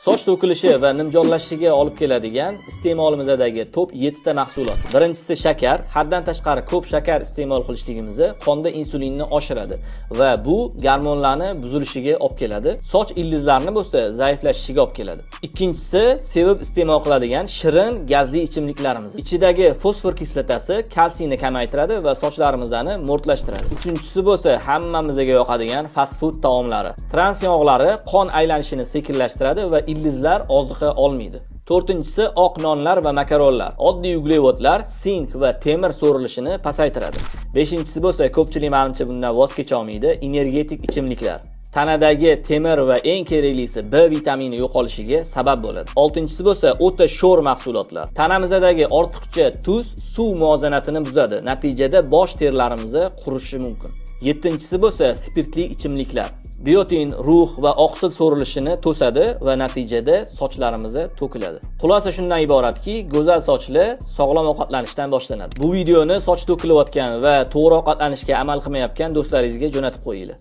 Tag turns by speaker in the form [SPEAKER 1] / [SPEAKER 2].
[SPEAKER 1] Soch to'kilishi va nimjonlashishiga olib keladigan iste'molimizdagi top 7 ta mahsulot. Birinchisi shakar. Haddan tashqari ko'p shakar iste'mol qilishligimiz qonda insulinni oshiradi va bu gormonlarni buzilishiga olib keladi. Soch ildizlarini bo'lsa zaiflashishiga olib keladi. Ikkinchisi sevib iste'mol qiladigan shirin gazli ichimliklarimiz. Ichidagi fosfor kislotasi kalsiyni kamaytiradi va sochlarimizni mo'rtlashtiradi. Uchinchisi bo'lsa hammamizga yoqadigan fast food taomlari. Trans yog'lari qon aylanishini sekinlashtiradi va ildizlar oziqa olmaydi. To'rtinchisi oq nonlar va makaronlar. Oddiy uglevodlar sink va temir so'rilishini pasaytiradi. Beshinchisi bo'lsa ko'pchilik menimcha bundan voz kecha olmaydi, energetik ichimliklar. Tanadagi temir va eng keraklisi B vitamini yo'qolishiga sabab bo'ladi. Oltinchisi bo'lsa o'ta sho'r mahsulotlar. Tanamizdagi ortiqcha tuz suv muvozanatini buzadi. Natijada bosh terlarimiz qurishi mumkin. Yettinchisi bo'lsa spirtli ichimliklar. Biotin, rux va oqsil so'rilishini to'sadi va natijada sochlarimiz to'kiladi. Xulosa shundan iboratki, go'zal sochli sog'lom ovqatlanishdan boshlanadi. Bu videoni soch to'kilayotgan va to'g'ri ovqatlanishga amal qilmayotgan do'stlaringizga jo'natib qo'yinglar.